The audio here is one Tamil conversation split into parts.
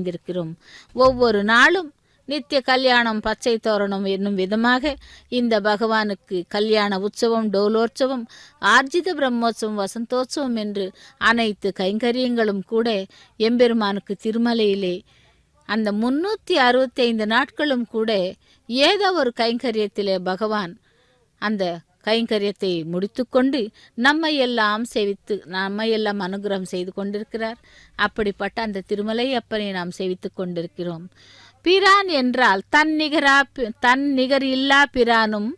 அடைந்திருக்கிறோம். ஒவ்வொரு நாளும் நித்திய கல்யாணம் பச்சை தோரணம் என்னும் விதமாக இந்த பகவானுக்கு கல்யாண உற்சவம், டோலோற்சவம், ஆர்ஜித பிரம்மோற்சவம், வசந்தோற்சவம் என்று அனைத்து கைங்கரியங்களும் கூட எம்பெருமானுக்கு திருமலையிலே அந்த 365 நாட்களும் கூட ஏதோ ஒரு கைங்கரியத்திலே பகவான் அந்த கைங்கரியத்தை முடித்துக்கொண்டு நம்மையெல்லாம் அனுகிரகம் செய்து கொண்டிருக்கிறார். அப்படிப்பட்ட அந்த திருமலை அப்பனை நாம் சேவித்து கொண்டிருக்கிறோம். பிரான் என்றால் தன்னிகர் இல்லா பிரானும்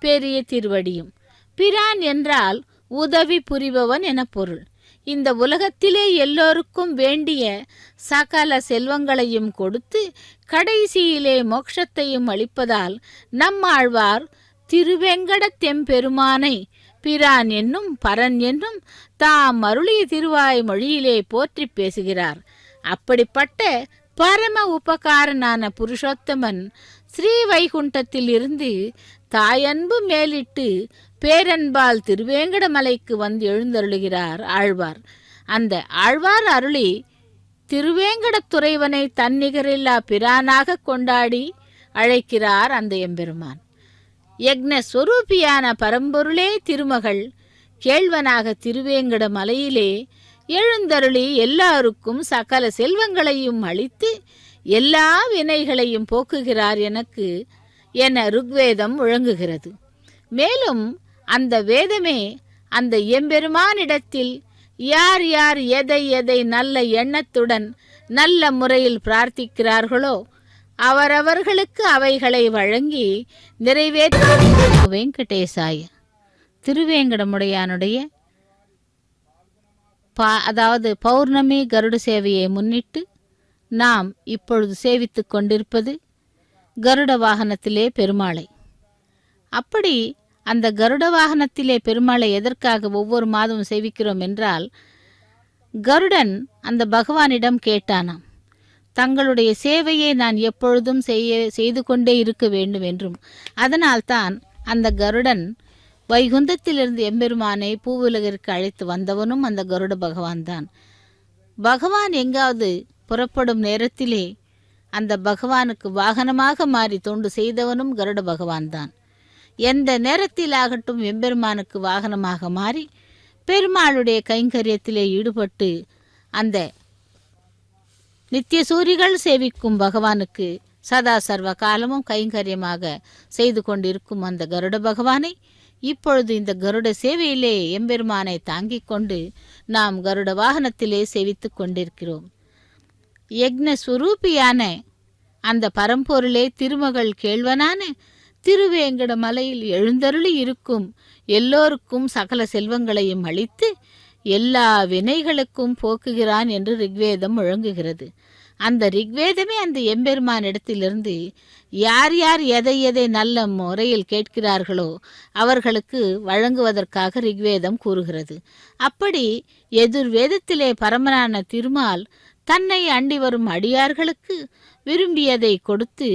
பெரிய திருவடியும். பிரான் என்றால் உதவி புரிபவன் என பொருள். இந்த உலகத்திலே எல்லோருக்கும் வேண்டிய சகல செல்வங்களையும் கொடுத்து கடைசியிலே மோட்சத்தையும் அளிப்பதால் நம்மாழ்வார் திருவேங்கடத்தெம்பெருமானை பிரான் என்னும் பரன் என்னும் தாம் அருளிய திருவாய் மொழியிலே போற்றி பேசுகிறார். அப்படிப்பட்ட பரம உபகாரனான புருஷோத்தமன் ஸ்ரீ வைகுண்டத்தில் இருந்து தாயன்பு மேலிட்டு பேரன்பால் திருவேங்கடமலைக்கு வந்து எழுந்தருளுகிறார் ஆழ்வார். அந்த ஆழ்வார் அருளி திருவேங்கடத்துறைவனை தன்னிகரில்லா பிரானாக கொண்டாடி அழைக்கிறார் அந்த எம்பெருமான். யக்னஸ்வரூபியான பரம்பொருளே திருமகள் கேள்வனாக திருவேங்கட மலையிலே எழுந்தருளி எல்லாருக்கும் சகல செல்வங்களையும் அளித்து எல்லா வினைகளையும் போக்குகிறார் எனக்கு என ருக்வேதம் முழங்குகிறது. மேலும் அந்த வேதமே அந்த எம்பெருமானிடத்தில் யார் யார் எதை எதை நல்ல எண்ணத்துடன் நல்ல முறையில் பிரார்த்திக்கிறார்களோ அவரவர்களுக்கு அவைகளை வழங்கி நிறைவேற்ற. வெங்கடேசாய திருவேங்கடமுடையானுடைய அதாவது பௌர்ணமி கருட சேவையை முன்னிட்டு நாம் இப்பொழுது சேவித்து கொண்டிருப்பது கருட வாகனத்திலே பெருமாளை. அப்படி அந்த கருட வாகனத்திலே பெருமாளை எதற்காக ஒவ்வொரு மாதமும் சேவிக்கிறோம் என்றால், கருடன் அந்த பகவானிடம் கேட்டானாம், தங்களுடைய சேவையை நான் எப்பொழுதும் செய்து கொண்டே இருக்க வேண்டும் என்றும். அதனால்தான் அந்த கருடன் வைகுந்தத்திலிருந்து எம்பெருமானை பூவுலகிற்கு அழைத்து வந்தவனும் அந்த கருட பகவான் தான். பகவான் எங்காவது புறப்படும் நேரத்திலே அந்த பகவானுக்கு வாகனமாக மாறி தொண்டு செய்தவனும் கருட பகவான் தான். எந்த நேரத்தில் ஆகட்டும் எம்பெருமானுக்கு வாகனமாக மாறி பெருமாளுடைய கைங்கரியத்திலே ஈடுபட்டு அந்த நித்திய சூரிகள் சேவிக்கும் பகவானுக்கு சதா சர்வ காலமும் கைங்கரியமாக செய்து கொண்டிருக்கும் அந்த கருட பகவானை இப்பொழுது இந்த கருட சேவையிலே எம்பெருமானை தாங்கிக் கொண்டு நாம் கருட வாகனத்திலே சேவித்து கொண்டிருக்கிறோம். யக்ன சுரூபியான அந்த பரம்பொருளே திருமகள் கேள்வனான திருவேங்கட மலையில் எழுந்தருளி இருக்கும் எல்லோருக்கும் சகல செல்வங்களையும் அளித்து எல்லா வினைகளுக்கும் போக்குகிறான் என்று ரிக்வேதம் முழங்குகிறது. அந்த ரிக்வேதமே அந்த எம்பெருமானிடத்திலிருந்து யார் யார் எதை எதை நல்ல முறையில் கேட்கிறார்களோ அவர்களுக்கு வழங்குவதற்காக ரிக்வேதம் கூறுகிறது. அப்படி எதிர்வேதத்திலே பரமனான திருமால் தன்னை அண்டி வரும் அடியார்களுக்கு விரும்பியதை கொடுத்து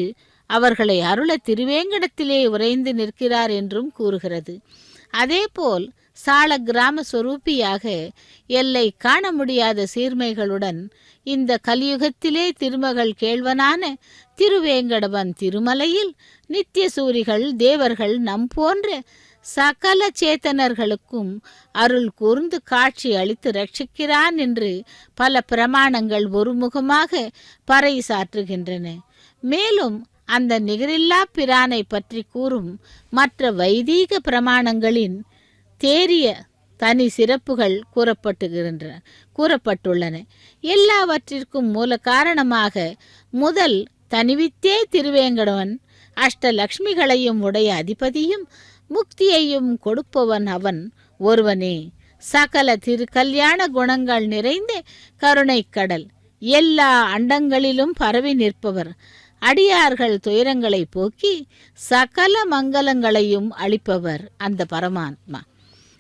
அவர்களை அருள திருவேங்கடத்திலே உறைந்து நிற்கிறார் என்றும் கூறுகிறது. அதேபோல் சால கிராம சொரூபியாக எல்லை காண முடியாத சீர்மைகளுடன் இந்த கலியுகத்திலே திருமகள் கேள்வனான திருவேங்கடவன் திருமலையில் நித்திய சூரிகள் தேவர்கள் நம் போன்ற சகல சேத்தனர்களுக்கும் அருள் கூர்ந்து காட்சி அளித்து ரட்சிக்கிறான் என்று பல பிரமாணங்கள் ஒருமுகமாக பறை சாற்றுகின்றன. மேலும் அந்த நிகரில்லா பிரானை பற்றி கூறும் மற்ற வைதீக பிரமாணங்களின் தேறிய தனி சிறப்புகள் கூறப்பட்டுள்ளன. எல்லாவற்றிற்கும் மூல காரணமாக முதல் தனிவித்தே திருவேங்கடவன் அஷ்டலக்ஷ்மிகளையும் உடைய அதிபதியும் முக்தியையும் கொடுப்பவன் அவன் ஒருவனே. சகல கல்யாண குணங்கள் நிறைந்த கருணை கடல், எல்லா அண்டங்களிலும் பரவி நிற்பவர், அடியார்கள் துயரங்களை போக்கி சகல மங்களங்களையும் அளிப்பவர் அந்த பரமாத்மா.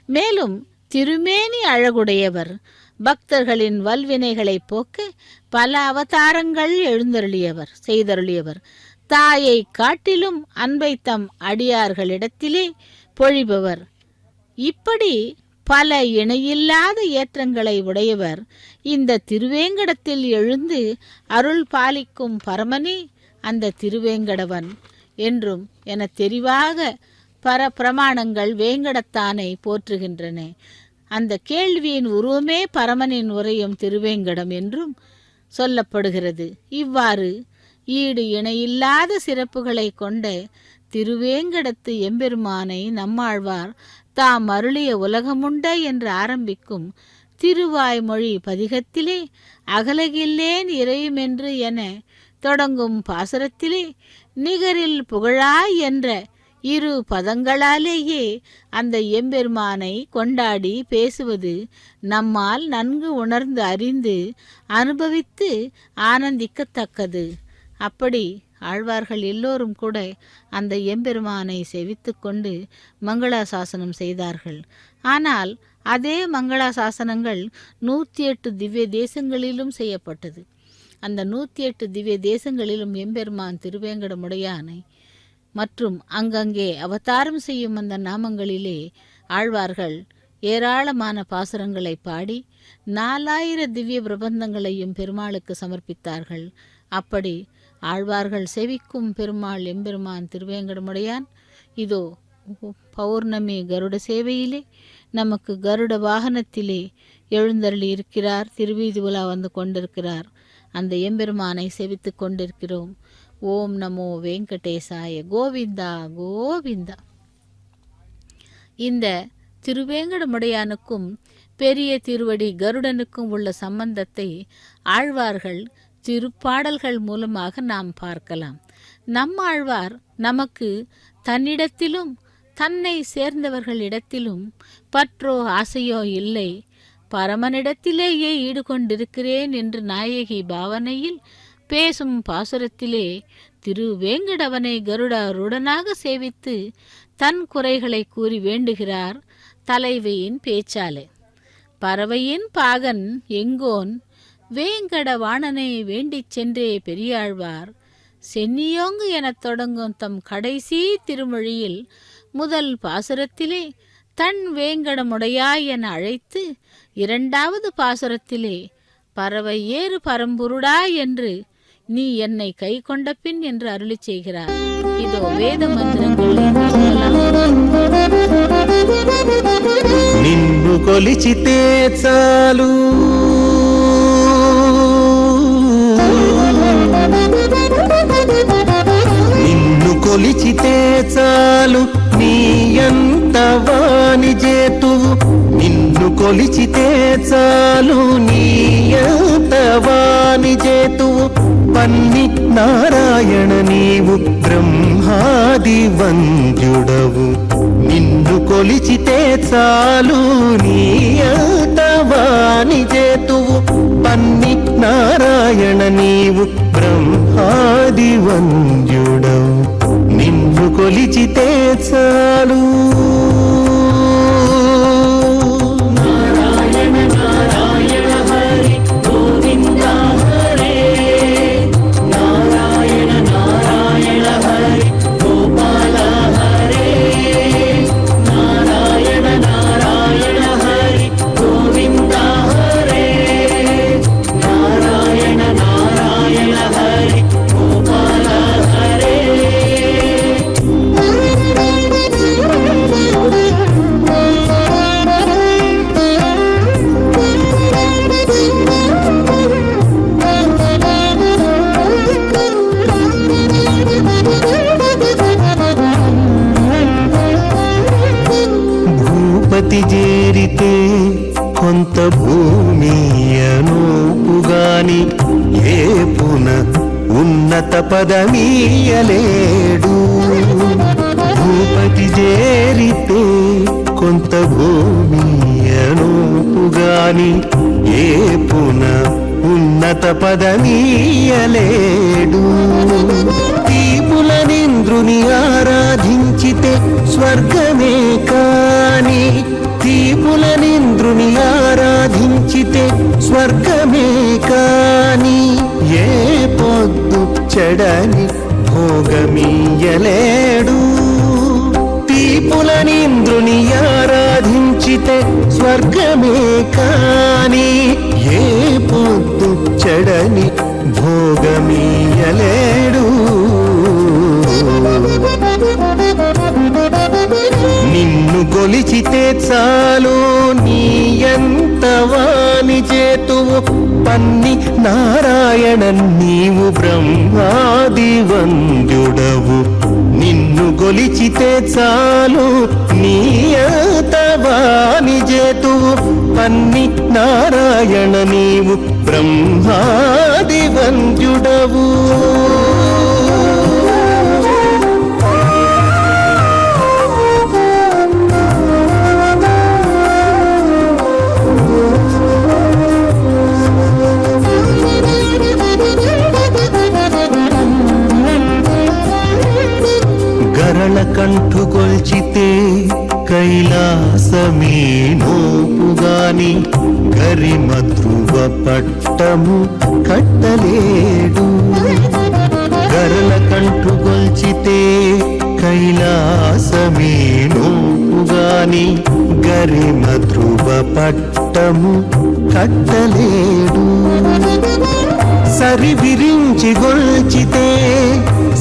மேலும் திருமேனி அழகுடையவர், பக்தர்களின் வல்வினைகளை போக்க பல அவதாரங்கள் செய்தருளியவர், தாயை காட்டிலும் அன்பை தம் அடியார்களிடத்திலே பொழிபவர். இப்படி பல இணையில்லாத ஏற்றங்களை உடையவர் இந்த திருவேங்கடத்தில் எழுந்து அருள் பாலிக்கும் பரமனே அந்த திருவேங்கடவன் என்றும் என தெரிவாக பிரமாணங்கள் வேங்கடத்தானை போற்றுகின்றன. அந்த கேள்வியின் உருவமே பரமனின் உரையும் திருவேங்கடம் என்றும் சொல்லப்படுகிறது. இவ்வாறு ஈடு இணையில்லாத சிறப்புகளை கொண்ட திருவேங்கடத்து எம்பெருமானை நம்மாழ்வார் தாம் அருளிய உலகமுண்ட என்று ஆரம்பிக்கும் திருவாய்மொழி பதிகத்திலே அகலகில்லேன் இறையுமென்று என தொடங்கும் பாசுரத்திலே நிகரில் புகழாய் என்ற இரு பதங்களாலேயே அந்த எம்பெருமானை கொண்டாடி பேசுவது நம்மால் நன்கு உணர்ந்து அறிந்து அனுபவித்து ஆனந்திக்கத்தக்கது. அப்படி ஆழ்வார்கள் எல்லோரும் கூட அந்த எம்பெருமானை செவித்து கொண்டு மங்களாசாசனம் செய்தார்கள். ஆனால் அதே மங்களாசாசனங்கள் 108 திவ்ய தேசங்களிலும் செய்யப்பட்டது. அந்த 108 திவ்ய தேசங்களிலும் எம்பெருமான் திருவேங்கடமுடையானை மற்றும் அங்கங்கே அவதாரம் செய்யும் அந்த நாமங்களிலே ஆழ்வார்கள் ஏராளமான பாசுரங்களை பாடி 4000 திவ்ய பிரபந்தங்களையும் பெருமாளுக்கு சமர்ப்பித்தார்கள். அப்படி ஆழ்வார்கள் செவிக்கும் பெருமாள் எம்பெருமான் திருவேங்கடமுடையான் இதோ பௌர்ணமி கருட சேவையிலே நமக்கு கருட வாகனத்திலே எழுந்தருளி இருக்கிறார். திருவீதி உலா வந்து கொண்டிருக்கிறார். அந்த எம்பெருமானை செவித்து கொண்டிருக்கிறோம். ஓம் நமோ வெங்கடேசாய கோவிந்தா கோவிந்தா. இந்த திருவேங்கடமுடையானுக்கும் பெரிய திருவடி கருடனுக்கும் உள்ள சம்பந்தத்தை ஆழ்வார்கள் திருப்பாடல்கள் மூலமாக நாம் பார்க்கலாம். நம்மாழ்வார் நமக்கு தன்னிடத்திலும் தன்னை சேர்ந்தவர்களிடத்திலும் பற்றோ ஆசையோ இல்லை, பரமனிடத்திலேயே ஈடுகொண்டிருக்கிறேன் என்று நாயகி பாவனையில் பேசும் பாசுரத்திலே திருவேங்கடவனை கருடாருடனாக சேவித்து தன் குறைகளை கூறி வேண்டுகிறார். தலைவியின் பேச்சாலே பறவையின் பாகன் எங்கோன் வேங்கடவாணனை வேண்டிச் சென்றே பெரியாழ்வார் சென்னியோங்கு எனத் தொடங்கும் தம் கடைசி திருமொழியில் முதல் பாசுரத்திலே தன் வேங்கடமுடையாய் என அழைத்து 2வது பாசுரத்திலே பறவை ஏறு பரம்பொருடா என்று நீ என்னை கை கொண்ட பின் என்று அருளி செய்கிறார். இதோ வேத மந்திரங்களை నిన్ను కొలిచితే చాలు నిన్ను కొలిచితే చాలు నీ ఎంత వాని చేతువు నిన్ను కొలిచితే చాలు నీ ఎంత వాని చేతువు పన్ని నారాయణ నీవు బ్రహ్మాది వంద్యుడవు నిన్ను కొలిచితే చాలు నీయతవాని చేతువు పన్ని నారాయణ నీవు బ్రహ్మాది వంద్యుడవు నిన్ను కొలిచితే చాలు. నారాయణ నారాయణ హరి గోవింద హరే నారాయణ నారాయణ హరి గోపాల హరే నారాయణ నారాయణ హరి గోవింద హరే నారాయణ నారాయణ హరి గోపాల హరే. భూపతి చేరితే కొంత భూమియనూపుగాని ఏపున ఉన్నత పదమీయలేడు. భూపతి చేరితే కొంత భూమియనూపుగాని ఏపున ఉన్నత పదమీయలేడు. దీపులనింద్రుని ఆరాధించితే స్వర్గమే కాని దీపులనింద్రుని ఆరాధించితే స్వర్గమే కాని ఏ పొద్దు చెడని భోగమీయలేడు. దీపులనింద్రుని ఆరాధించి కొలిచితే స్వర్గమే కాని ఏ పొద్దు చెడని భోగమీయలేడు. నిన్ను కొలిచితే చాలు నీ ఎంత వాని చేతువు పన్ని నారాయణ నీవు బ్రహ్మాది వంద్యుడవు. నిన్ను కొలిచితే చాలు నీ ఎంత వాని చేతువు పన్ని నారాయణ నీవు బ్రహ్మాది వంద్యుడవు. గరళ కంఠుకొల్చితే కైలాసమే నోపుగాని గరిమ ధ్రువ పట్టము కట్టలేడు. గరళ కంఠుకొల్చితే కైలాసమే నోపుగాని గరిమ ధ్రువ పట్టము కట్టలేడు. సరి విరించి గొల్చితే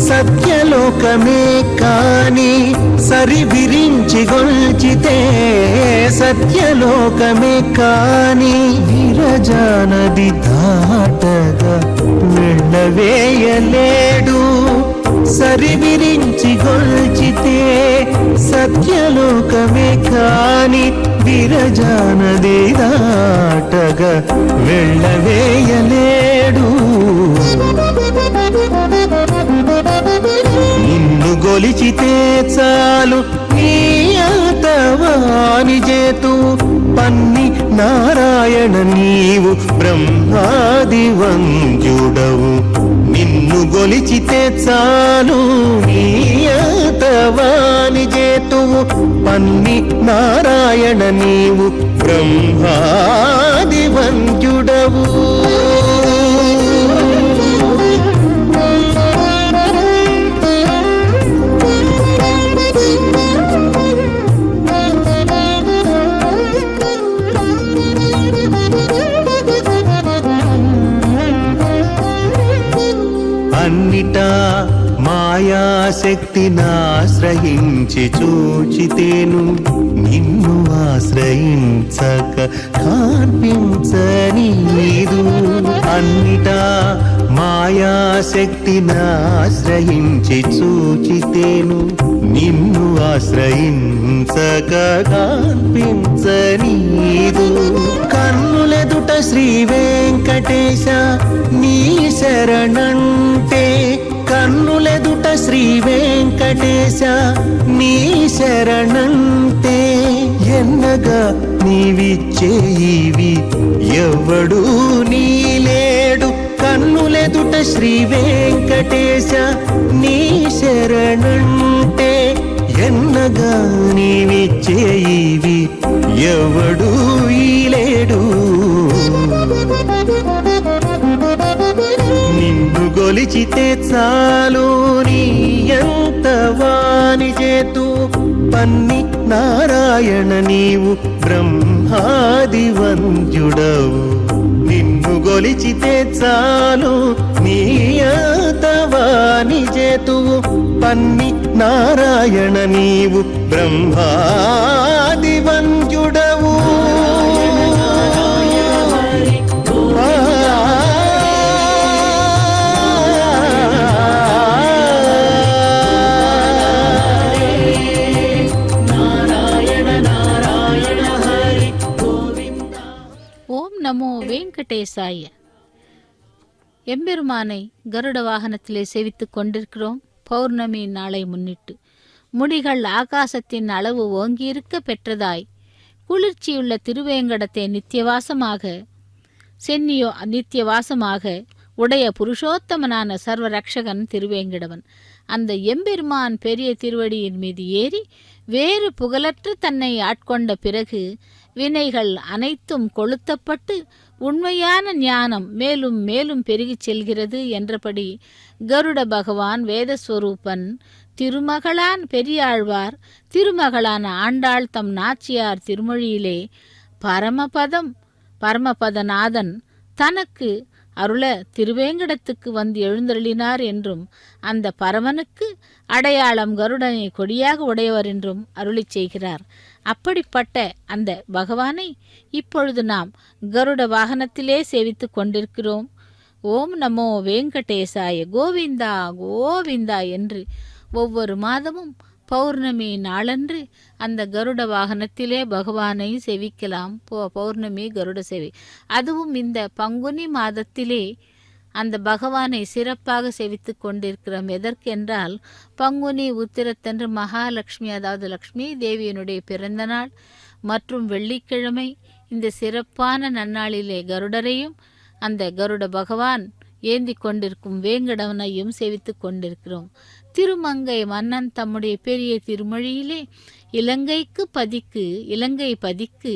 సత్యలోకమే కాని సరి విరించి గొల్చితే సత్యలోకమే కాని విరజానది దాటగా వెళ్ళవేయలేడు. సరి విరించి గొల్చితే సత్యలోకమే కాని విరజానది దాటగా వెళ్ళవేయలేడు. నిన్ను గొలిచితే చాలు నీ అంతవాని చేతు పన్ని నారాయణ నీవు బ్రహ్మాది వంద్యుడవు. నిన్ను గొలిచితే చాలు నీ అంతవాని చేతువు పన్ని నారాయణ నీవు బ్రహ్మాది వంద్యుడవు. అన్నిటా మాయాశక్తినాశ్రయించి చూచితేను నిన్ను ఆశ్రయించక కాన్పించనీదు. అన్నిటా మాయాశక్తినాశ్రయించి చూచితేను నిన్ను ఆశ్రయించక కాన్పించనీదు. కన్నులెదుట శ్రీ వెంకటేశ నీ శరణంటే కన్నులెదుట శ్రీ వెంకటేశ నీ శరణంటే ఎన్నగా నీవిచ్చేయివి ఎవడు నీలేడు. కన్నులెదుట శ్రీ వెంకటేశ నీ శరణంటే ఎన్నగా నీవిచ్చేయివి ఎవడు ఈలేడు. నిన్ను గొలిచితే చాలు నీ ఎంత వాని చేతు పన్ని నారాయణ నీవు బ్రహ్మాది వంద్యుడవు. నిన్ను గొలిచితే చాలు నీ ఎంత వాని చేతువు పన్ని నారాయణ నీవు బ్రహ్మాది వంద్యుడవు. நமோ வெங்கடேசாய. எம்பெருமானை கருட வாகனத்திலே சேவித்துக் கொண்டிருக்கிறோம். பௌர்ணமி நாளை முன்னிட்டு முடிகள் ஆகாசத்தின் அளவு ஓங்கியிருக்க பெற்றதாய் குளிர்ச்சியுள்ள திருவேங்கடத்தை நித்தியவாசமாக உடைய புருஷோத்தமனான சர்வரக்ஷகன் திருவேங்கடவன். அந்த எம்பெருமான் பெரிய திருவடியின் மீது ஏறி வேறு புகழற்று தன்னை ஆட்கொண்ட பிறகு வினைகள் அனைத்தும் கொளுத்தப்பட்டு உண்மையான ஞானம் மேலும் மேலும் பெருகிச் செல்கிறது என்றபடி கருட பகவான் வேதஸ்வரூபன் திருமகளான் பெரியாழ்வார் திருமகளான ஆண்டாள் தம் நாச்சியார் திருமொழியிலே பரமபதநாதன் தனக்கு அருள திருவேங்கடத்துக்கு வந்து எழுந்தருளினார் என்றும் அந்த பரமனுக்கு அடையாளம் கருடனை கொடியாக உடையவர் என்றும் அருளிச் செய்கிறார். அப்படிப்பட்ட அந்த பகவானை இப்பொழுது நாம் கருட வாகனத்திலே சேவித்துக் கொண்டிருக்கிறோம். ஓம் நமோ வெங்கடேசாய கோவிந்தா கோவிந்தா என்று ஒவ்வொரு மாதமும் பௌர்ணமி நாளன்று அந்த கருட வாகனத்திலே பகவானை சேவிக்கலாம். பௌர்ணமி கருட சேவை, அதுவும் இந்த பங்குனி மாதத்திலே அந்த பகவானை சிறப்பாக சேவித்து கொண்டிருக்கிறோம். எதற்கென்றால் பங்குனி உத்திரத்தன்று மகாலட்சுமி, அதாவது லக்ஷ்மி தேவியினுடைய பிறந்த நாள் மற்றும் வெள்ளிக்கிழமை. இந்த சிறப்பான நன்னாளிலே கருடரையும் அந்த கருட பகவான் ஏந்தி கொண்டிருக்கும் வேங்கடவனையும் சேவித்து கொண்டிருக்கிறோம். திருமங்கை மன்னன் தம்முடைய பெரிய திருமொழியிலே இலங்கை பதிக்கு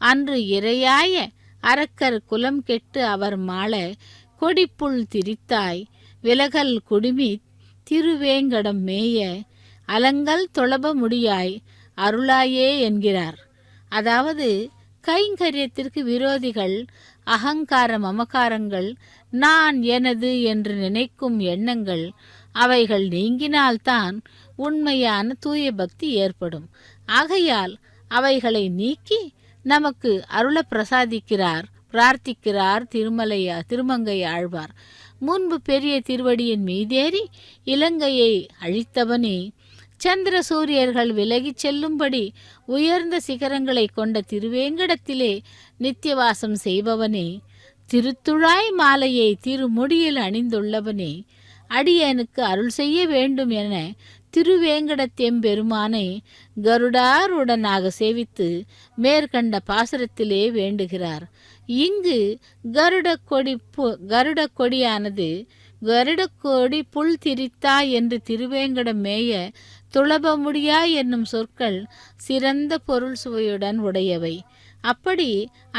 அன்று இறையாய அரக்கர் குலம் கெட்டு அவர் மாள கொடிப்புள் திரித்தாய் விலகல் குடுமி திருவேங்கடம் மேய அலங்கல் தொழப முடியாய் அருளாயே என்கிறார். அதாவது கைங்கரியத்திற்கு விரோதிகள் அகங்கார மமகாரங்கள், நான் எனது என்று நினைக்கும் எண்ணங்கள், அவைகள் நீங்கினால்தான் உண்மையான தூய பக்தி ஏற்படும். ஆகையால் அவைகளை நீக்கி நமக்கு அருள பிரார்த்திக்கிறார் திருமங்கை ஆழ்வார். முன்பு பெரிய திருவடியின் மீதேறி இலங்கையை அழித்தவனே, சந்திர சூரியர்கள் விலகிச் செல்லும்படி உயர்ந்த சிகரங்களை கொண்ட திருவேங்கடத்திலே நித்தியவாசம் செய்பவனே, திருத்துழாய் மாலையை திருமுடியில் அணிந்துள்ளவனே, அடியனுக்கு அருள் செய்ய வேண்டும் என திருவேங்கடத்தெம்பெருமானை கருடாருடனாக சேவித்து மேற்கண்ட பாசுரத்திலே வேண்டுகிறார். இங்கு கருட கொடி புல் திரித்தா என்று திருவேங்கடம் மேய துளப முடியா என்னும் சொற்கள் சிறந்த பொருள் சுவையுடன் உடையவை. அப்படி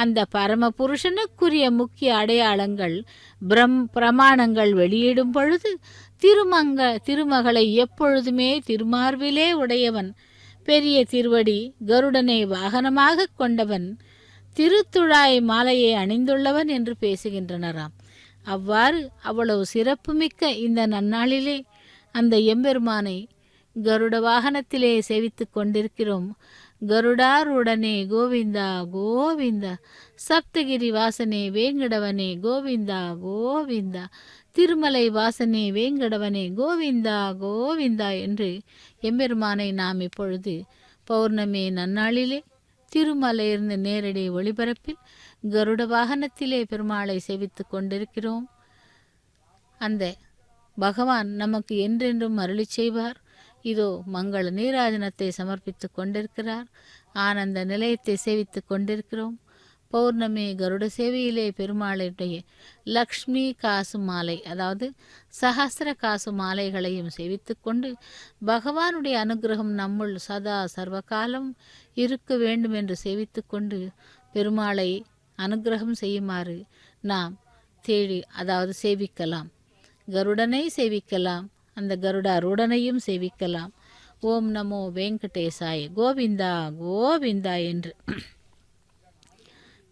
அந்த பரம புருஷனுக்குரிய முக்கிய அடையாளங்கள் பிரமாணங்கள் வெளியிடும் பொழுது திருமகளை எப்பொழுதுமே திருமார்பிலே உடையவன், பெரிய திருவடி கருடனை வாகனமாக கொண்டவன், திருத்துழாய் மாலையை அணிந்துள்ளவன் என்று பேசுகின்றனராம். அவ்வாறு அவ்வளவு சிறப்புமிக்க இந்த நன்னாளிலே அந்த எம்பெருமானை கருட வாகனத்திலே சேவித்து கொண்டிருக்கிறோம். கருடாருடனே கோவிந்தா கோவிந்தா, சப்தகிரி வாசனே வேங்கடவனே கோவிந்தா கோவிந்தா, திருமலை வாசனே வேங்கடவனே கோவிந்தா கோவிந்தா என்று எம்பெருமானை நாம் இப்பொழுது பௌர்ணமி நன்னாளிலே திருமலையிலிருந்து நேரடி ஒளிபரப்பில் கருட வாகனத்திலே பெருமாளை சேவித்து கொண்டிருக்கிறோம். அந்த பகவான் நமக்கு என்றென்றும் அருளி செய்வார். இதோ மங்கள நீராஜனத்தை சமர்ப்பித்து கொண்டிருக்கிறார். ஆனந்த நிலையத்தை சேவித்து கொண்டிருக்கிறோம். பௌர்ணமி கருட சேவையிலே பெருமாளுடைய லக்ஷ்மி காசு மாலை, அதாவது சஹஸ்ர காசு மாலைகளையும் சேவித்து கொண்டு பகவானுடைய அனுகிரகம் நம்முள் சதா சர்வகாலம் இருக்க வேண்டும் என்று சேவித்து கொண்டு பெருமாளை அனுகிரகம் செய்யுமாறு நாம் தேடி, அதாவது சேவிக்கலாம். கருடனை சேவிக்கலாம், அந்த கருடாருடனையும் சேவிக்கலாம். ஓம் நமோ வெங்கடேசாய கோவிந்தா கோவிந்தா என்று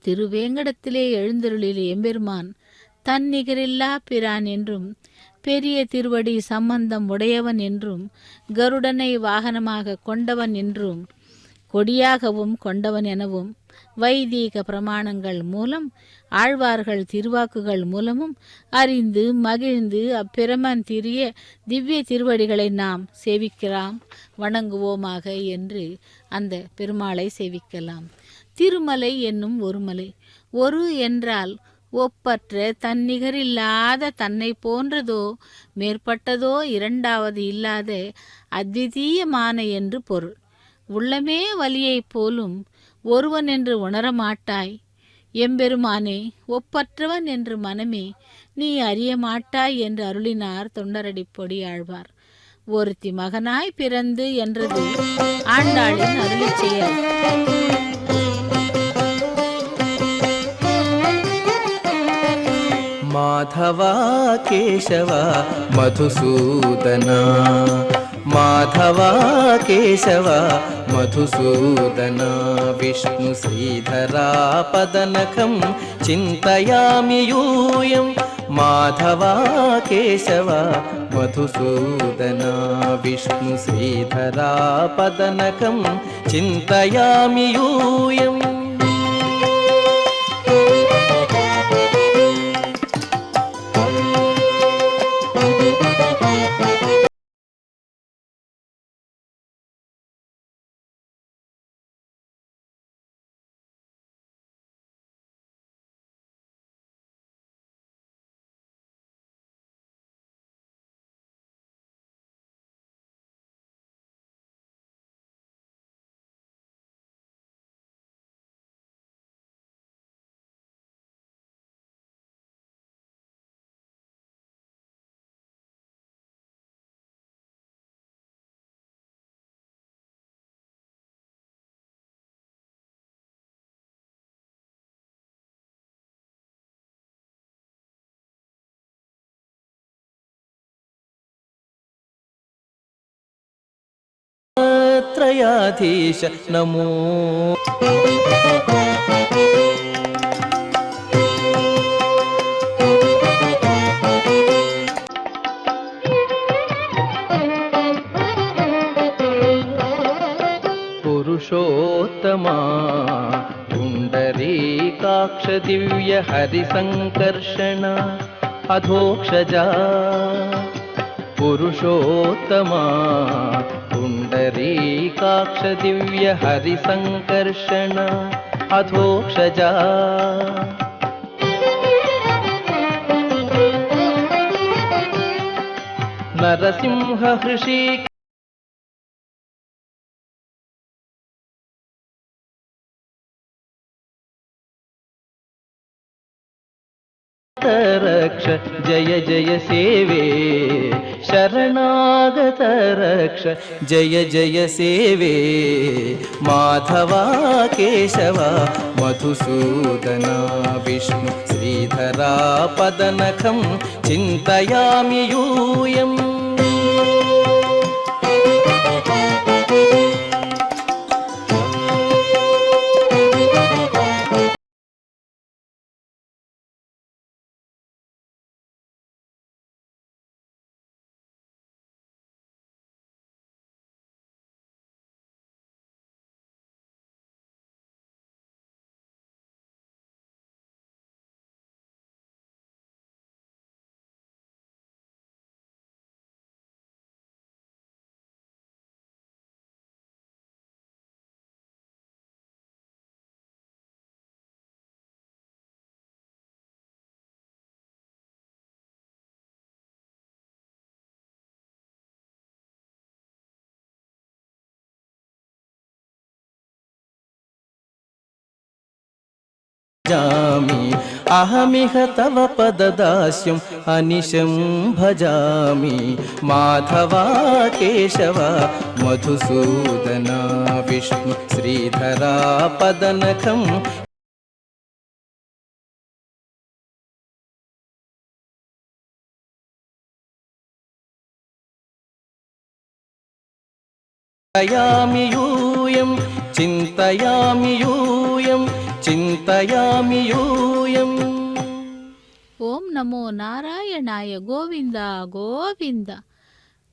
திருவேங்கடத்திலே எழுந்தருளிலே எம்பெருமான் தன்னிகரில்லா பிரான் என்றும் பெரிய திருவடி சம்பந்தம் உடையவன் என்றும் கருடனை வாகனமாக கொண்டவன் என்றும் கொடியாகவும் கொண்டவன் எனவும் வைதீக பிரமாணங்கள் மூலம் ஆழ்வார்கள் திருவாக்குகள் மூலமும் அறிந்து மகிழ்ந்து அப்பிரமன் திரிய திவ்ய திருவடிகளை நாம் சேவிக்கலாம், வணங்குவோமாக என்று அந்த பெருமாளை சேவிக்கலாம். திருமலை என்னும் ஒரு மலை, ஒரு என்றால் ஒப்பற்ற தன்னிகரில்லாத தன்னை போன்றதோ மேற்பட்டதோ இரண்டாவது இல்லாத அத்விதீயமான என்று பொருள். உள்ளமே வலியைப் போலும் ஒருவன் என்று உணரமாட்டாய் எம்பெருமானே, ஒப்பற்றவன் என்று மனமே நீ அறிய மாட்டாய் என்று அருளினார் தொண்டரடிப்பொடி ஆழ்வார். ஒருத்தி மகனாய் பிறந்து என்றது ஆண்டாளின் அருளிச் செயல். మాధవ కేశవ మధుసూదన మాధవ కేశవ మధుసూదన విష్ణు శ్రీధరా పదనఖం చింతయామి యూయం మాధవ కేశవ మధుసూదన విష్ణు శ్రీధరా పదనఖం చింతయామి యూయం त्रयाधीश नमो पुरुषोत्तमा पुण्डरीकाक्ष दिव्य हरिसंकर्षण अधोक्षजा पुरुषोत्तमा पुण्डरीकाक्ष दिव्य हरिसंकर्षण अधोक्षजा नरसिंह हृषी रक्ष जय जय सेवे शरणागत रक्ष जय जय सेवे माधवा केशव मधुसूदना विष्णु श्रीधरा पदनखं चिन्तयामि यूयम् अहमिह तव पददास्यम् अनिशं भजामि माधवा केशव मधुसूदना विष्णु श्रीधरा पदनखं चिन्तयामि यूयं चिन्तयामि यूयं चिन्तयामि यूयम् ஓம் நமோ நாராயணாய கோவிந்தா கோவிந்தா.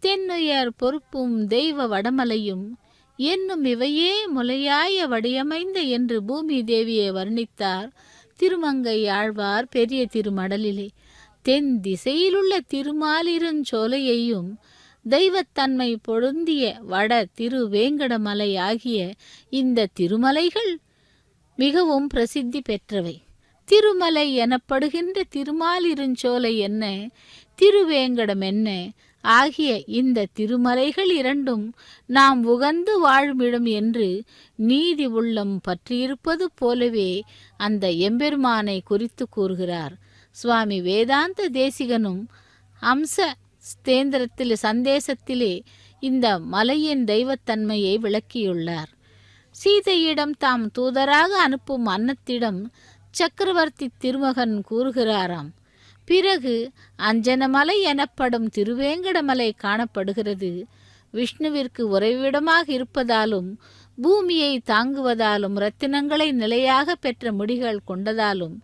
தென்னுயர் பொறுப்பும் தெய்வ வடமலையும் என்னும் இவையே முலையாய வடியமைந்த என்று பூமி தேவியை வர்ணித்தார் திருமங்கை ஆழ்வார் பெரிய திருமடலிலே. தென் திசையிலுள்ள திருமாலிருஞ்சோலையையும் தெய்வத்தன்மை பொருந்திய வட திருவேங்கடமலை ஆகிய இந்த திருமலைகள் மிகவும் பிரசித்தி பெற்றவை. திருமலை எனப்படுகின்ற திருமாலிருஞ்சோலை என்ன, திருவேங்கடம் என்ன ஆகிய இந்த திருமலைகள் இரண்டும் நாம் உகந்து வாழுமிடம் என்று நீதி உள்ளம் பற்றியிருப்பது போலவே அந்த எம்பெருமானை குறித்து கூறுகிறார் சுவாமி வேதாந்த தேசிகனும். அம்ச ஸ்தேந்திரத்தில் சந்தேசத்திலே இந்த மலையின் தெய்வத்தன்மையை விளக்கியுள்ளார். சீதையிடம் தாம் தூதராக அனுப்பும் அன்னத்திடம் சக்கரவர்த்தி திருமகன் கூறுகிறாராம், பிறகு அஞ்சனமலை எனப்படும் திருவேங்கடமலை காணப்படுகிறது. விஷ்ணுவிற்கு உறைவிடமாக இருப்பதாலும் பூமியை தாங்குவதாலும் இரத்தினங்களை நிலையாக பெற்ற முடிகள் கொண்டதாலும்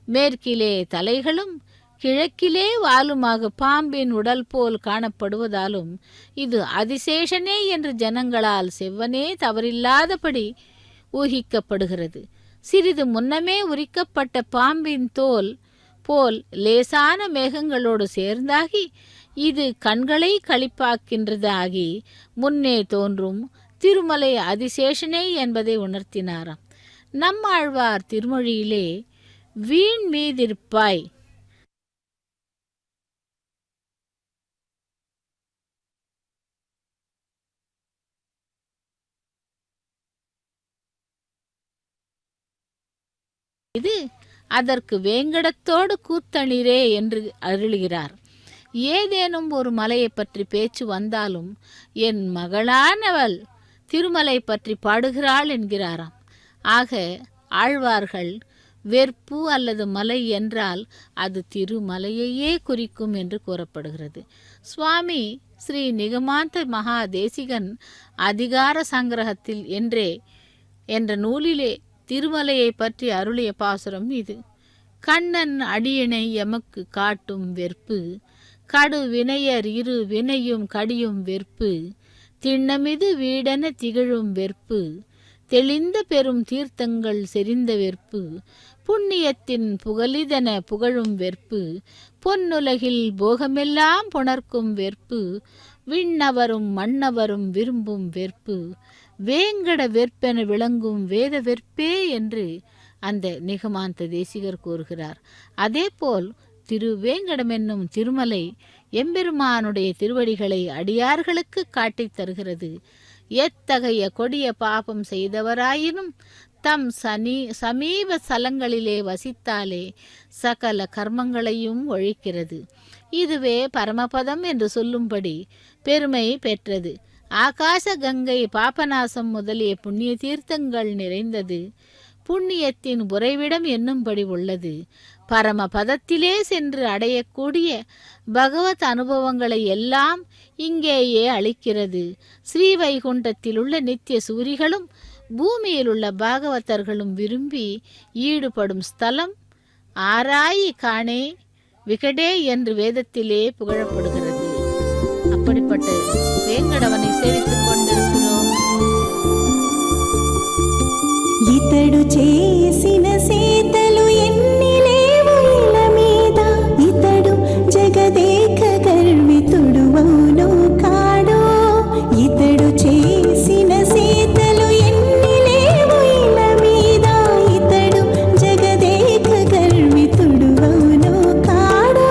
மேற்கிலே தலைகளும் கிழக்கிலே வாலுமாக பாம்பின் உடல் போல் காணப்படுவதாலும் இது அதிசேஷனே என்று ஜனங்களால் செவ்வனே தவறில்லாதபடி ஊகிக்கப்படுகிறது. சிறிது முன்னமே உரிக்கப்பட்ட பாம்பின் தோல் போல் லேசான மேகங்களோடு சேர்ந்தாகி இது கண்களை களிப்பாக்கின்றதாகி முன்னே தோன்றும் திருமலை அதிசேஷனே என்பதை உணர்த்தினாராம். நம்மாழ்வார் திருமொழியிலே வீண் மீதிருப்பாய் இது அதற்கு வேங்கடத்தோடு கூத்தளிரே என்று அருளுகிறார். ஏதேனும் ஒரு மலையை பற்றி பேச்சு வந்தாலும் என் மகளானவள் திருமலை பற்றி பாடுகிறாள் என்கிறாராம். ஆக ஆழ்வார்கள் வெற்பு அல்லது மலை என்றால் அது திருமலையையே குறிக்கும் என்று கூறப்படுகிறது. சுவாமி ஸ்ரீ நிகமாந்த மகா தேசிகன் அதிகார சங்கிரகத்தில் என்ற நூலிலே திருமலையை பற்றி அருளிய பாசுரம் இது. கண்ணன் அடியினை எமக்கு காட்டும் வெற்பு, கடு வினையர் இரு வினையும் கடியும் வெற்பு, திண்ணமிது வீடென திகழும் வெற்பு, தெளிந்த பெரும் தீர்த்தங்கள் செறிந்த வெற்பு, புண்ணியத்தின் புகலிதென புகழும் வெற்பு, பொன்னுலகில் போகமெல்லாம் புணர்க்கும் வெற்பு, விண்ணவரும் மன்னவரும் விரும்பும் வெற்பு, வேங்கட வெற்பென விளங்கும் வேத வெற்பே என்று அந்த நிகமாந்த தேசிகர் கூறுகிறார். அதேபோல் திருவேங்கடம் என்னும் திருமலை எம்பெருமானுடைய திருவடிகளை அடியார்களுக்கு காட்டித் தருகிறது. எத்தகைய கொடிய பாபம் செய்தவராயினும் தம் சமீப ஸ்தலங்களிலே வசித்தாலே சகல கர்மங்களையும் ஒழிக்கிறது. இதுவே பரமபதம் என்று சொல்லும்படி பெருமை பெற்றது. ஆகாச கங்கை பாபநாசம் முதலிய புண்ணிய தீர்த்தங்கள் நிறைந்தது. புண்ணியத்தின் உறைவிடம் என்னும்படி உள்ளது. பரமபதத்திலே சென்று அடையக்கூடிய பகவத் அனுபவங்களை எல்லாம் இங்கேயே அளிக்கிறது. ஸ்ரீவைகுண்டத்தில் உள்ள நித்திய சூரிகளும் பூமியில் உள்ள பாகவதர்களும் விரும்பி ஈடுபடும் ஸ்தலம் ஆராயி காணே விகடே என்று வேதத்திலே புகழப்படுகிறது. அப்படிப்பட்ட வேங்கடவனை சேவித்துக் கொண்டிருக்கிறோம். ఇతడు చేసిన సేతలు ఎన్నిలేవు ఇల మీద, ఇతడు జగదేక గర్వితుడు అవునో కాడో, ఇతడు చేసిన సేతలు ఎన్నిలేవు ఇల మీద, ఇతడు జగదేక గర్వితుడు అవునో కాడో.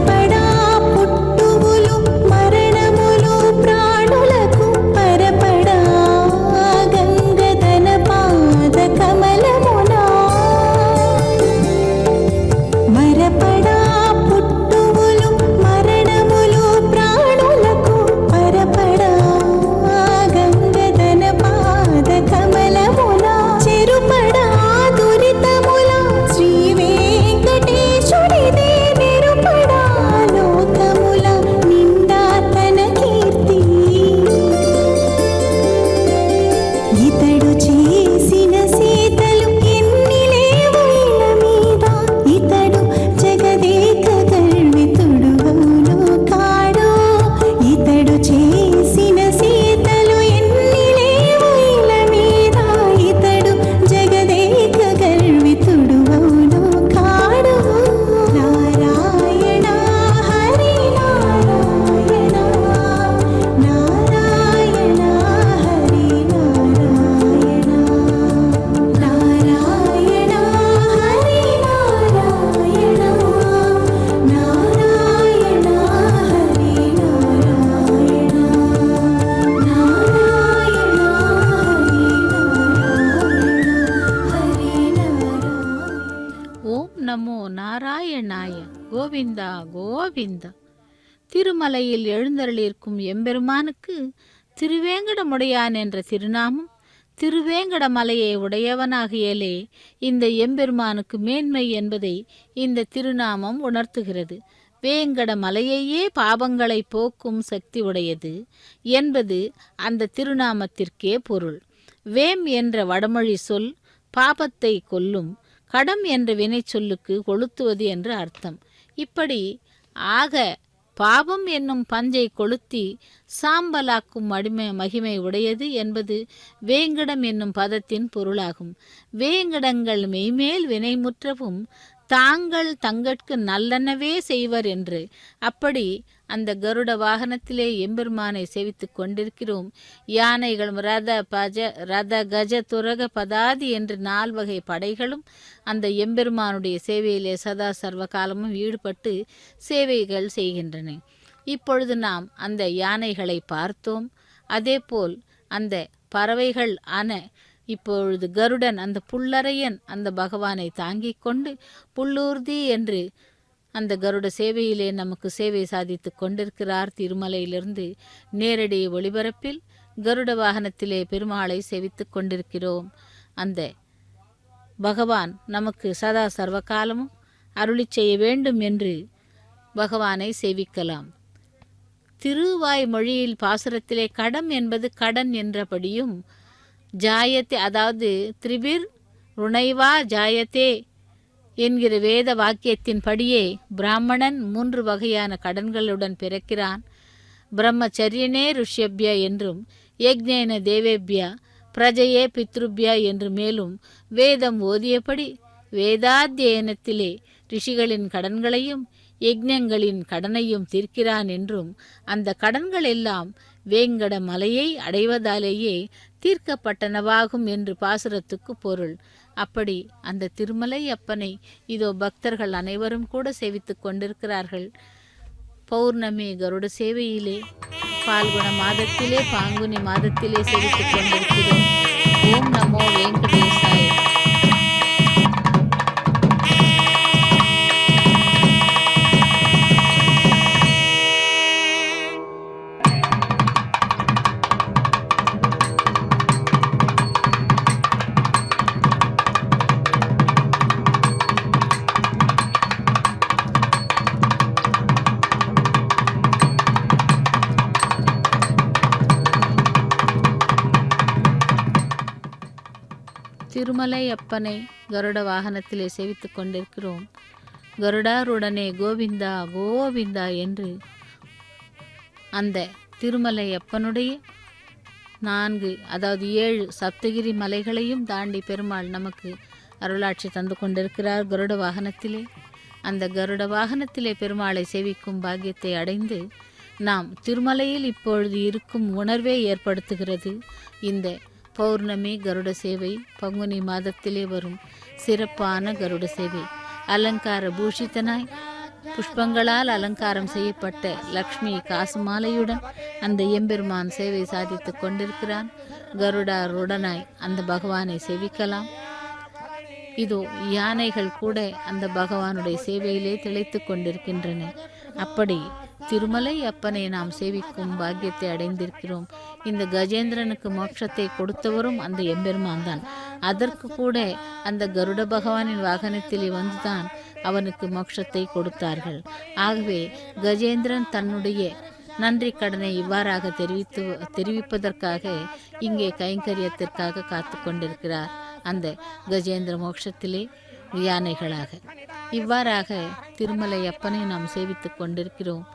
మరపడా పుట్టువులు మరణములు ప్రాణులకు పరపడా గంగధన పాద కమలమునా మరపడా పుట్టువులు మరణములు ప్రాణులకు పరపడా గంగధన పాద కమలమునా చెరుపడా దురితముల శ్రీ వెంకటేశుడిదే నిరుపడా లోకముల నిండా తన కీర్తి ఇతడు చేసిన సీతలు ఎన్ని లేవు ఇల మీద ఇతడు జగదేక గర్వితుడు అవును కాడు ఇతడు చేసిన సీతలు ఎన్ని లేవు ఇల మీద ఇతడు జగదేక గర్వితుడు అవును కాడు నారాయణ హరి నారాయణ నారాయణ హరి నారాయణ నారాయణ హరి నారాయణ నారాయణ హరి నారాయణ నారాయణ హరి నారాయణ ஓம் நமோ நாராயணாய கோவிந்தா கோவிந்தா. திருமலையில் எழுந்தருளியிருக்கும் எம்பெருமானுக்கு திருவேங்கடமுடையான் என்ற திருநாமம். திருவேங்கட மலையை உடையவனாகியலே இந்த எம்பெருமானுக்கு மேன்மை என்பதை இந்த திருநாமம் உணர்த்துகிறது. வேங்கட மலையையே பாபங்களை போக்கும் சக்தி உடையது என்பது அந்த திருநாமத்திற்கே பொருள். வேம் என்ற வடமொழி சொல் பாபத்தை கொல்லும், கடம் என்ற வினை சொல்லுக்கு கொளுத்துவது என்று அர்த்தம். இப்படி ஆக பாபம் என்னும் பஞ்சை கொளுத்தி சாம்பலாக்கும் மகிமை உடையது என்பது வேங்கடம் என்னும் பதத்தின் பொருளாகும். வேங்கடங்கள் மெய்மேல் வினைமுற்றவும் தாங்கள் தங்கட்கு நல்லனவே செய்வர் என்று. அப்படி அந்த கருட வாகனத்திலே எம்பெருமானை சேவித்துக் கொண்டிருக்கிறோம். யானைகளும் ரத கஜ துரக பதாதி என்று 4 வகை படைகளும் அந்த எம்பெருமானுடைய சேவையிலே சதா சர்வ காலமும் ஈடுபட்டு சேவைகள் செய்கின்றன. இப்பொழுது நாம் அந்த யானைகளை பார்த்தோம். அதேபோல் அந்த பறவைகள் ஆன இப்பொழுது கருடன் அந்த புல்லரையன் அந்த பகவானை தாங்கிக் கொண்டு புல்லூர்தி என்று அந்த கருட சேவையிலே நமக்கு சேவை சாதித்து கொண்டிருக்கிறார். திருமலையிலிருந்து நேரடி ஒளிபரப்பில் கருட வாகனத்திலே பெருமாளை சேவித்துக் கொண்டிருக்கிறோம். அந்த பகவான் நமக்கு சதா சர்வகாலமும் அருளி செய்ய வேண்டும் என்று பகவானை சேவிக்கலாம். திருவாய் மொழியில் பாசுரத்திலே கடம் என்பது கடன் என்றபடியும் ஜாயத்தே அதாவது திரிபிர் ருணைவா ஜாயத்தே என்கிற வேத வாக்கியத்தின்படியே பிராமணன் 3 வகையான கடன்களுடன் பிறக்கிறான். பிரம்மச்சரியனே ருஷ்யபியா என்றும் யக்ஞேன தேவேபியா பிரஜையே பித்ருபியா என்று மேலும் வேதம் ஓதியபடி வேதாத்தியனத்திலே ரிஷிகளின் கடன்களையும் யக்ஞங்களின் கடனையும் தீர்க்கிறான் என்றும் அந்த கடன்கள் எல்லாம் வேங்கட மலையை அடைவதாலேயே தீர்க்கப்பட்டனவாகும் என்று பாசுரத்துக்கு பொருள். அப்படி அந்த திருமலை அப்பனை இதோ பக்தர்கள் அனைவரும் கூட சேவித்துக் கொண்டிருக்கிறார்கள். பௌர்ணமி கருட சேவையிலே பால்குண மாதத்திலே பாங்குனி மாதத்திலே சேவித்துக் கொண்டிருக்கிறோம். ஓம் நமோ வெங்கடேசாய. திருமலை அப்பனை கருட வாகனத்திலே சேவித்துக் கொண்டிருக்கிறோம். கருடாருடனே கோவிந்தா கோவிந்தா என்று அந்த திருமலை அப்பனுடைய 4 அதாவது 7 சப்தகிரி மலைகளையும் தாண்டி பெருமாள் நமக்கு அருளாட்சி தந்து கொண்டிருக்கிறார் கருட வாகனத்திலே. அந்த கருட வாகனத்திலே பெருமாளை சேவிக்கும் பாக்கியத்தை அடைந்து நாம் திருமலையில் இப்பொழுது இருக்கும் உணர்வே ஏற்படுத்துகிறது இந்த பௌர்ணமி கருட சேவை. பங்குனி மாதத்திலே வரும் சிறப்பான கருட சேவை. அலங்கார பூஷிதனாய் புஷ்பங்களால் அலங்காரம் செய்யப்பட்ட லக்ஷ்மி காசு மாலையுடன் அந்த எம்பெருமான் சேவை சாதித்து கொண்டிருக்கிறான். கருடாருடனாய் அந்த பகவானை சேவிக்கலாம். இதோ யானைகள் கூட அந்த பகவானுடைய சேவையிலே திளைத்து கொண்டிருக்கின்றன. அப்படி திருமலை அப்பனை நாம் சேவிக்கும் பாக்கியத்தை அடைந்திருக்கிறோம். இந்த கஜேந்திரனுக்கு மோட்சத்தை கொடுத்தவரும் அந்த எம்பெருமான் தான். அதற்கு கூட அந்த கருட பகவானின் வாகனத்திலே வந்துதான் அவனுக்கு மோட்சத்தை கொடுத்தார்கள். ஆகவே கஜேந்திரன் தன்னுடைய நன்றி கடனை இவ்வாறாக தெரிவிப்பதற்காக இங்கே கைங்கரியத்திற்காக காத்து கொண்டிருக்கிறார் அந்த கஜேந்திர மோட்சத்திலே யானைகளாக. இவ்வாறாக திருமலை அப்பனை நாம் சேவித்துக் கொண்டிருக்கிறோம்.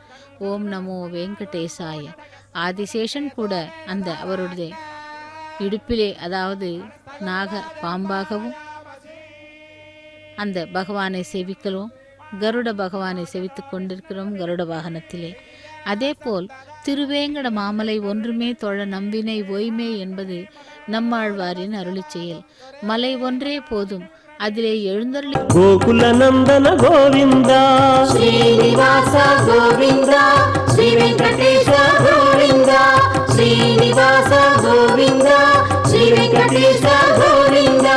ஓம் நமோ வெங்கடேசாய. ஆதிசேஷன் கூட அந்த அவருடைய இடுப்பிலே, அதாவது நாக பாம்பாகவும் அந்த பகவானை சேவிக்கிறோம். கருட பகவானை சேவித்துக் கொண்டிருக்கிறோம் கருட வாகனத்திலே. அதேபோல் திருவேங்கட மாமலை ஒன்றுமே தொழ நம்பினை ஓய்மே என்பது நம்மாழ்வாரின் அருளி செயல். மலை ஒன்றே போதும், அதிலே எழுந்தருளி கோகுல நந்தன கோவிந்தா ಶ್ರೀನಿವಾಸ ಗೋವಿಂದ ಶ್ರೀ ವೆಂಕಟೇಶ ಗೋವಿಂದ ಶ್ರೀನಿವಾಸ ಗೋವಿಂದ ಶ್ರೀ ವೆಂಕಟೇಶ ಗೋವಿಂದ.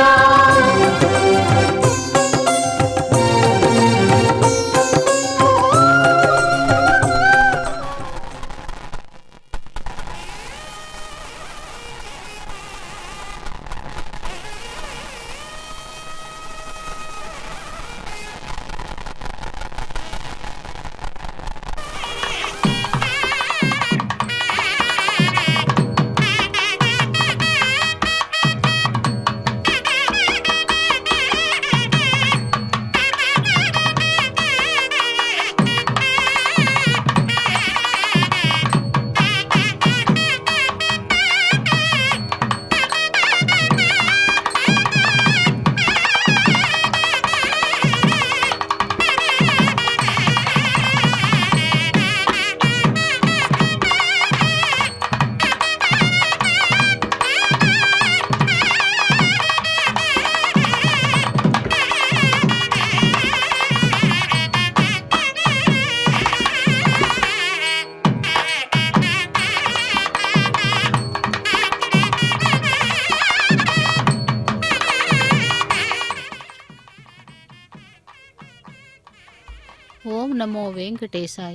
ஓம் நமோ வெங்கடேசாய.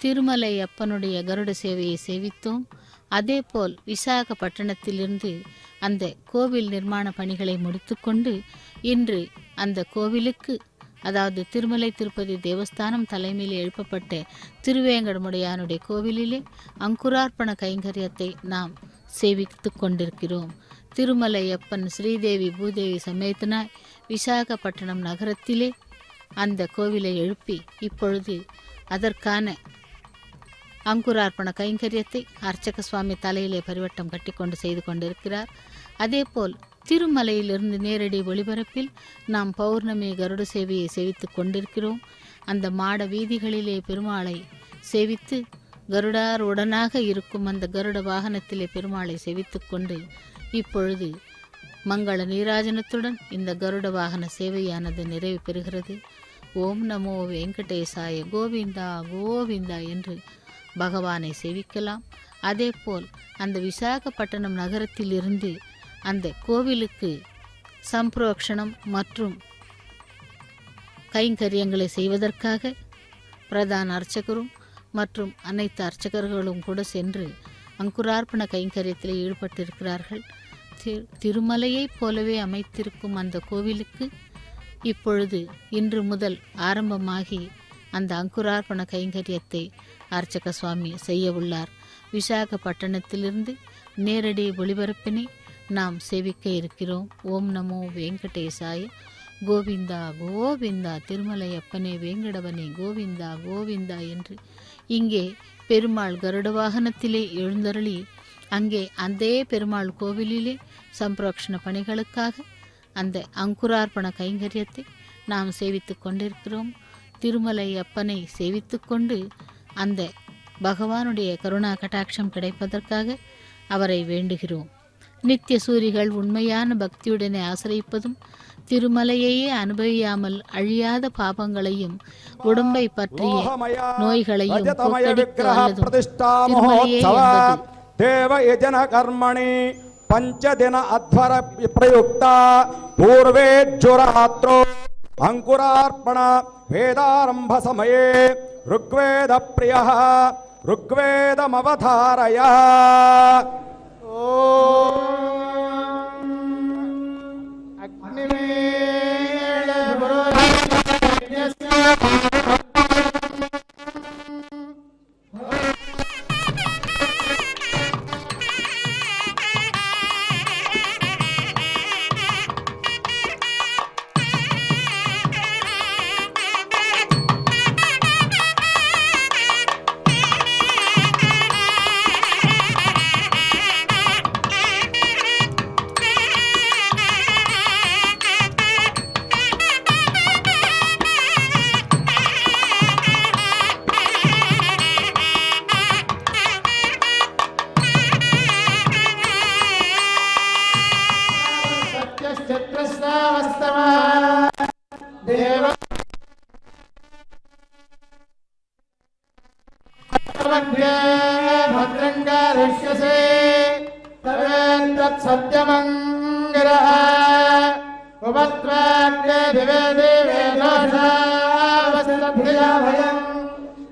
திருமலை அப்பனுடைய கருட சேவையை சேவித்தோம். அதேபோல் விசாகப்பட்டினத்திலிருந்து அந்த கோவில் நிர்மாண பணிகளை முடித்துக்கொண்டு இன்று அந்த கோவிலுக்கு, அதாவது திருமலை திருப்பதி தேவஸ்தானம் தலைமையில் எழுப்பப்பட்ட திருவேங்கடமுடையானுடைய கோவிலிலே அங்குரார்ப்பண கைங்கரியத்தை நாம் சேவித்து கொண்டிருக்கிறோம். திருமலை அப்பன் ஸ்ரீதேவி பூதேவி சமேதனாய் விசாகப்பட்டினம் நகரத்திலே அந்த கோவிலை எழுப்பி இப்பொழுது அதற்கான அங்குரார்ப்பண கைங்கரியத்தை அர்ச்சக சுவாமி தலையிலே பரிவட்டம் கட்டி கொண்டு செய்து கொண்டிருக்கிறார். அதேபோல் திருமலையிலிருந்து நேரடி ஒளிபரப்பில் நாம் பௌர்ணமி கருட சேவையை சேவித்து கொண்டிருக்கிறோம். அந்த மாட வீதிகளிலே பெருமாளை சேவித்து கருடாருடனாக இருக்கும் அந்த கருட வாகனத்திலே பெருமாளை சேவித்து கொண்டு இப்பொழுது மங்கள நீராஜனத்துடன் இந்த கருட வாகன சேவையானது நிறைவு பெறுகிறது. ஓம் நமோ வெங்கடேசாய கோவிந்தா கோவிந்தா என்று பகவானை சேவிக்கலாம். அதேபோல் அந்த விசாகப்பட்டினம் நகரத்திலிருந்து அந்த கோவிலுக்கு சம்பிரோக்ஷணம் மற்றும் கைங்கரியங்களை செய்வதற்காக பிரதான அர்ச்சகரும் மற்றும் அனைத்து அர்ச்சகர்களும் கூட சென்று அங்குரார்ப்பண கைங்கரியத்தில் ஈடுபட்டிருக்கிறார்கள். திருமலையைப் போலவே அமைத்திருக்கும் அந்த கோவிலுக்கு இப்பொழுது இன்று முதல் ஆரம்பமாகி அந்த அங்குரார்ப்பண கைங்கரியத்தை அர்ச்சக சுவாமி செய்ய உள்ளார். விசாகப்பட்டினத்திலிருந்து நேரடி ஒளிபரப்பினை நாம் சேவிக்க இருக்கிறோம். ஓம் நமோ வெங்கடேசாய. கோவிந்தா கோவிந்தா, திருமலை அப்பனே வேங்கடவனே கோவிந்தா கோவிந்தா என்று இங்கே பெருமாள் கருட வாகனத்திலே எழுந்தருளி அங்கே அதே பெருமாள் கோவிலிலே சம்பிரோக்ஷண பணிகளுக்காக அந்த அங்குரார்ப்பண கைங்கரியத்தை நாம் சேவித்து கொண்டிருக்கிறோம். திருமலை அப்பனை சேவித்து கொண்டு அந்த பகவானுடைய கருணா கட்டாட்சம் கிடைப்பதற்காக அவரை வேண்டுகிறோம். நித்திய சூரிகள் உண்மையான பக்தியுடனே ஆசிரிப்பதும் திருமலையையே அனுபவியாமல் அழியாத பாபங்களையும் உடம்பை பற்றிய நோய்களையும் போக்கடிக்க வல்லதும் திருமலையே என்பது. தேவ யஜன கர்மணி பஞ்சதின அத்வர பிரயுக்த பூர்வேஜுராத்ரோ அங்குரார்ப்பண வேதாரம்ப சமயே ருக்வேத பிரியः ருக்வேதமவதாரய.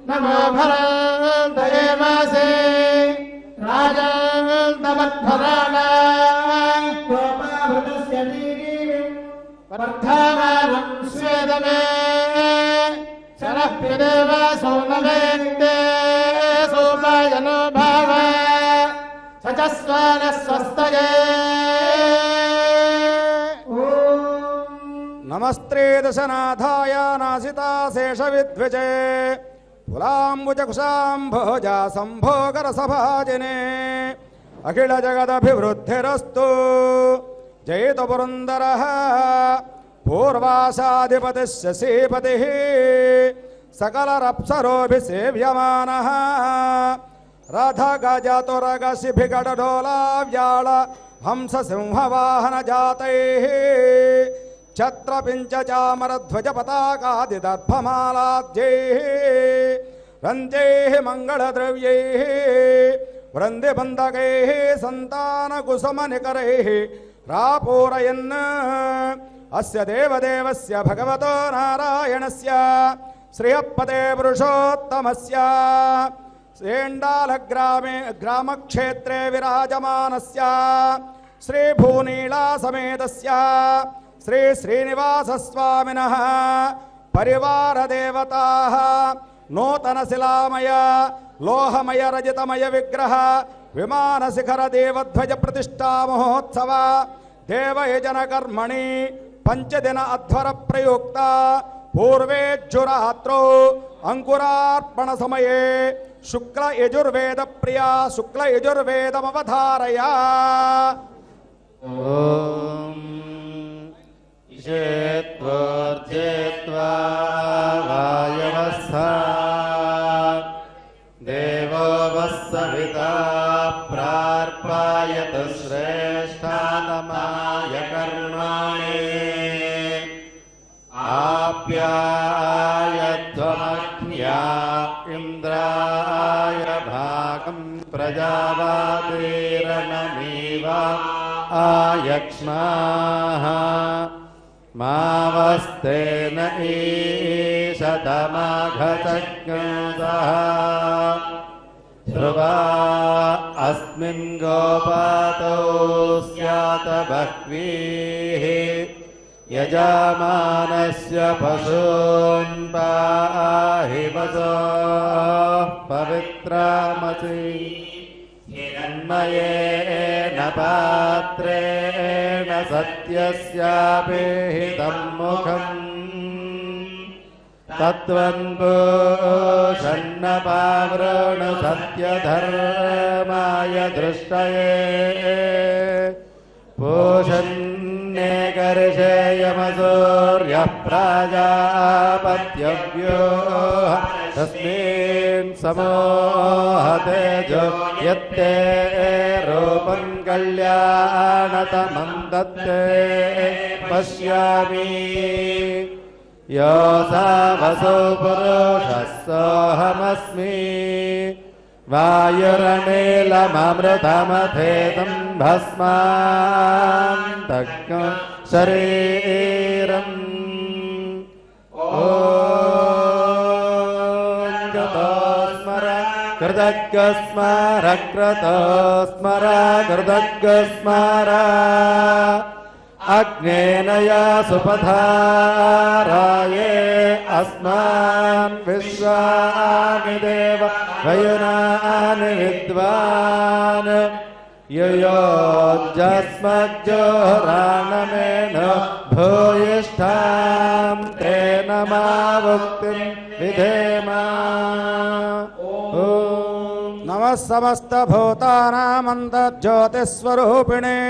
नमो भरतये मासे राजन्तमध्वराणां गोपाभृतस्य वीर्यं वर्धमानं स्वेदमे शरः प्रियदेवासो नवेन्दे सोपायनो भाव स च स्वानः स्वस्तये. नमस्ते दशनाथाय नासिता शेषविद्विजये फुलाम्बुजकुशाम्भोजा सम्भोगरसभाजिने अखिल जगदभिवृद्धिरस्तु जयतु पुरन्दरः पूर्वाशाधिपतिः शशीपतिः सकलरप्सरोभिसेव्यमानः रथगजतुरगशिभिगडडोलाव्याळ हंससिंहवाहनजातैः छत्रपिञ्च चामरध्वजपताकादिदर्भमालाद्यैः वन्द्यैः मङ्गलद्रव्यैः वृन्दिबन्धकैः सन्तानकुसुमनिकरैः रापूरयन् अस्य देवदेवस्य भगवतो नारायणस्य श्रियपते पुरुषोत्तमस्य सेण्डालग्रामे ग्रामक्षेत्रे विराजमानस्य श्रीभूनीलासमेतस्य श्री श्रीनिवासस्वामिनः परिवारदेवताः नूतनशिलामय लोहमय रजतमय विग्रह विमानशिखर देवध्वज प्रतिष्ठा महोत्सव देवयजन कर्मणि पंचदिन अध्वर प्रयुक्त पूर्वेज्जुरात्रो अंकुरार्पण समये शुक्ल यजुर्वेद प्रिया शुक्ल यजुर्वेदमवधारया. ईशेत्वर्जेत्वा वायवस्था देवो वस्सविता प्रार्पायत श्रेष्ठातमाय कर्माणि आप्यायध्वमख्या इन्द्राय भागं प्रजावातिरणमेव आयक्ष्माः मावस्तेन ईशतमाघचक्रुतः ध्रुवा अस्मिन् गोपातो स्यात बह्वीः यजमानस्य पशून् पाहि वसोः पवित्रामसि हिरण्मयेन पात्रेण सत्यस्यापि हितं मुखम् तत्त्वन्पूषन्नपावृणु सत्यधर्माय दृष्टये पूषन्ने कर्षेयमसूर्यः प्राजापत्यव्यो तस्मिन् समोहतेजो यत्ते रूपं कल्याणतमं दत्ते पश्यामि यो सा वसो पुरुषः सोऽहमस्मि वायुरनिलममृतमथेतं भस्मान्तज्ञ शरीरम् कृतज्ञस्मर कृतस्मर कृतज्ञस्मर अग्नेन या सुपधाराये अस्मान् विश्वानि देव वयुनानि विद्वान् युयोजस्मज्जोराणमेन भूयिष्ठां तेन मावुक्तिं विधेम। नमः समस्तभूतानामन्तर्ज्योतिस्वरूपिणे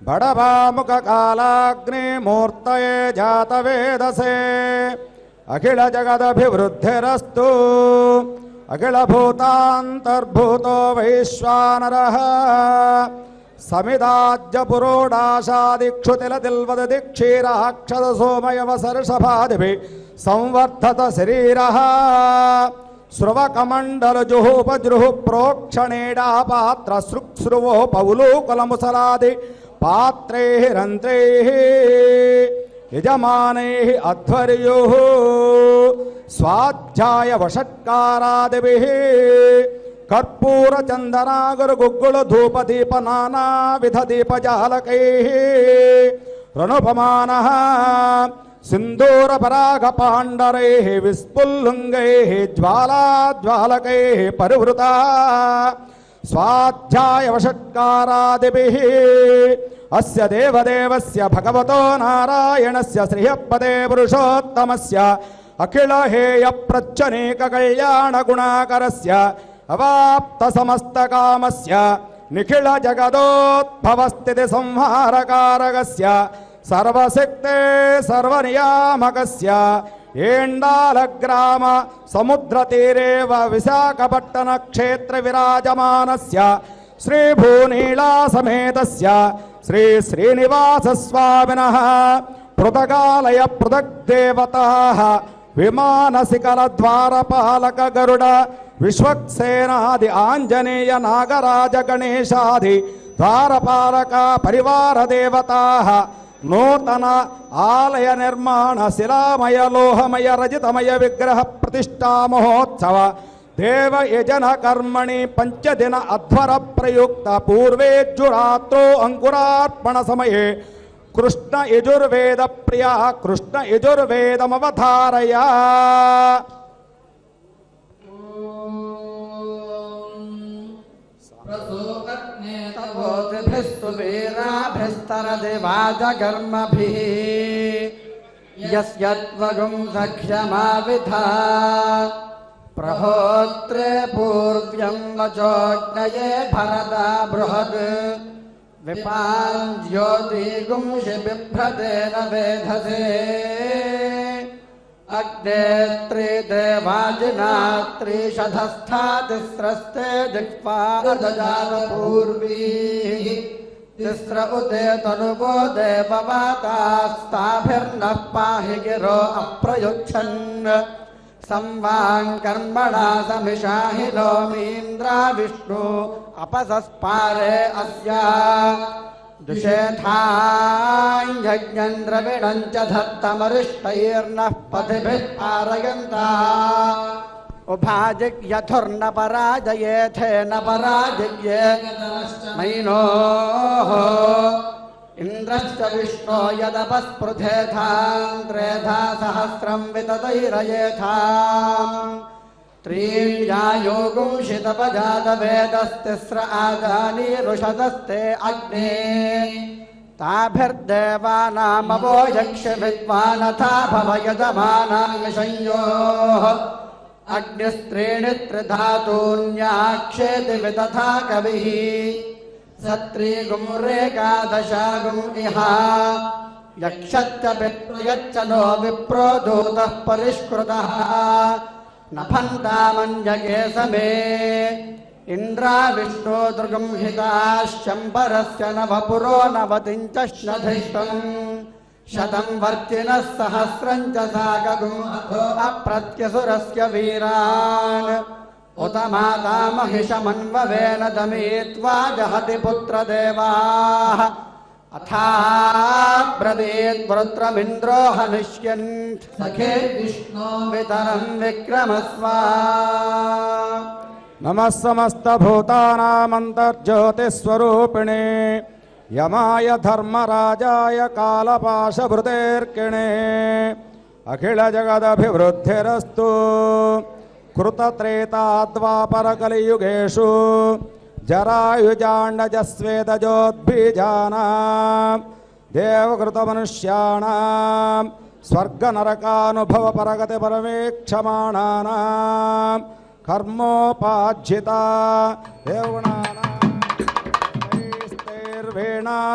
बडभामुखकालाग्ने मूर्तये जातवेदसे अखिलजगदभिवृद्धिरस्तु अखिलभूतान्तर्भूतो वैश्वानरः समिदाज्यपुरोडाशादिक्षुतिलतिल्वददिक्षीराक्षसोमयवसर्षभादिभिः संवर्धत शरीरः स्रुवकमण्डलजुहुपजृः प्रोक्षणेडा पात्र सृक्स्रुवो पौलूकुलमुसलादि पात्रैः रन्ध्रैः यजमानैः अध्वर्युः स्वाध्याय वषट्कारादिभिः कर्पूरचन्दनागुरुगुग्गुलधूपदीप नानाविधदीपजालकैः रणुपमानः सिन्दूरपरागपाण्डरैः विस्फुल्लुङ्गैः ज्वालाज्वालकैः परिवृता स्वाध्यायवषट्कारादिभिः अस्य देवदेवस्य भगवतो नारायणस्य श्रियपदे पुरुषोत्तमस्य अखिलहेयप्रच्यनेककल्याणगुणाकरस्य अवाप्तसमस्तकामस्य निखिलजगदोद्भवस्थितिसंहारकारकस्य सर्वशक्ते सर्वनियामकस्य एण्डालग्राम समुद्रतीरे विशाखपट्टन क्षेत्र विराजमानस्य श्रीभूनीलासमेतस्य श्री श्रीनिवासस्वामिनः पृथगालय पृथग्देवताः विमानशिखरद्वारपालक गरुड विश्वक्सेनादि आञ्जनेय नागराज गणेशादि द्वारपालक परिवार देवताः नूतन आलय निर्माण शिलामय लोहमय रजितमय विग्रह प्रतिष्ठा महोत्सव देव यजन कर्मणि पंचदिन अध्वर प्रयुक्त पूर्वेज्जुरात्रो अंकुरार्पण समये कृष्ण यजुर्वेद प्रिया कृष्ण यजुर्वेदमवधारय। सुवीराभिस्तरदिवाजकर्मभिः यस्यत्वगुं सख्यमाविधा प्रहोत्रे पूर्व्यं वचोग्नये भरदा बृहद् विपाञ्ज्योतिगुंषि बिभ्रतेन वेधसे अग्नेत्री देवाजिनात्रीशधस्था तिस्रस्ते दिक्पादजातपूर्वीः तिस्र उदे तनुवो देववातास्ताभिर्नः पाहि गिरो अप्रयुच्छन् संवाङ्कर्मणा समिषाहि लोमीन्द्रा विष्णु अपसस्पारे अस्या दुषेथाञ्जज्ञन् द्रविणं च धत्तमरिष्टैर्नः पथिभिः पारयन्ता उभाजिज्ञथुर्न पराजयेथेन पराजिज्ञे मैनोः इन्द्रश्च विष्णो यदपस्पृथेथां त्रेधा सहस्रं विततैरयेथाम् त्रीर्यायोगुंशितपजातवेदस्तिस्र आदानि ऋषदस्ते अग्ने ताभिर्देवानामवो यक्ष विद्वानथा भवयजमानां संयोः अग्निस्त्रीणि त्रिधातून्याक्षेति वितथा कविः सत्रीगुंरेकादशागुं इहा यक्षच्च विप्रयच्च नो विप्रो दूतः परिष्कृतः नफन्तामञ्जगे समे इन्द्रा विष्णो दृगंहिताश्चम्बरस्य नवपुरो नवतिञ्चष्णधिष्ठम् शतं वर्तिनः सहस्रं च साकगुम् अप्रत्यसुरस्य वीरान् उत माता महिषमन्ववेन दमयित्वा जहति पुत्रदेवाः अथा ब्रवीत् वृत्रमिन्द्रो हनिष्यन् सखे विष्णो वितरं विक्रमस्वा नमः समस्तभूतानामन्तर्ज्योतिस्वरूपिणे यमाय धर्मराजाय कालपाशभृतेर्किणे अखिलजगदभिवृद्धिरस्तु कृतत्रेताद्वापरकलियुगेषु जरायुजाण्डजस्वेदजोद्बीजानां देवकृतमनुष्याणां स्वर्गनरकानुभवपरगतिपरमेक्षमाणानां कर्मोपाज्जिता देवगुणानां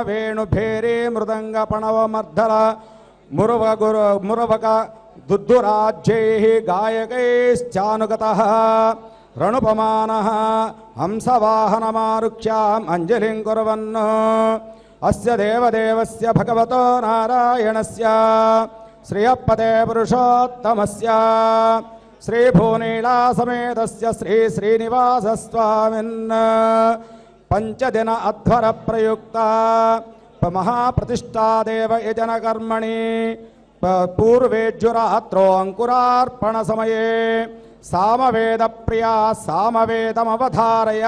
वेणुभेरी मृदङ्गपणवमर्धल मुरवक दुद्दुराज्यैः गायकैश्चानुगतः रणुपमानः हंसवाहनमारुह्याम् अञ्जलिं कुर्वन् अस्य देवदेवस्य भगवतो नारायणस्य श्रियपदे पुरुषोत्तमस्य श्रीभूनीलासमेतस्य श्रीश्रीनिवासस्वामिन् पञ्चदिन अध्वरप्रयुक्ता महाप्रतिष्ठादेव यजनकर्मणि पूर्वेज्जुरात्रो अङ्कुरार्पणसमये सामवेदप्रिया सामवेदमवधारय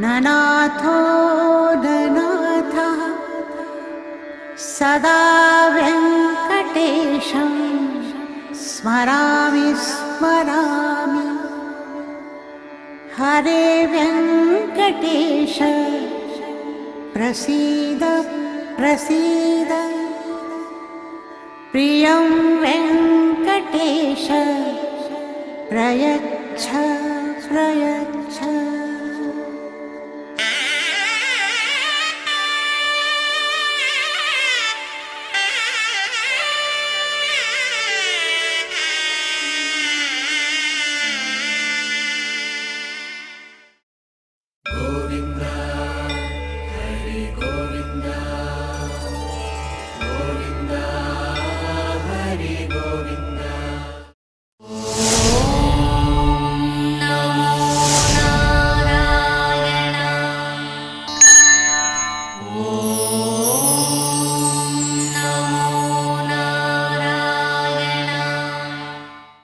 ननाथो ननाथः सदा वेङ्कटेशं स्मरामि स्मरामि हरे वेङ्कटेश प्रसीद प्रसीद प्रियं वेङ्कटेश प्रयच्छ प्रयच्छ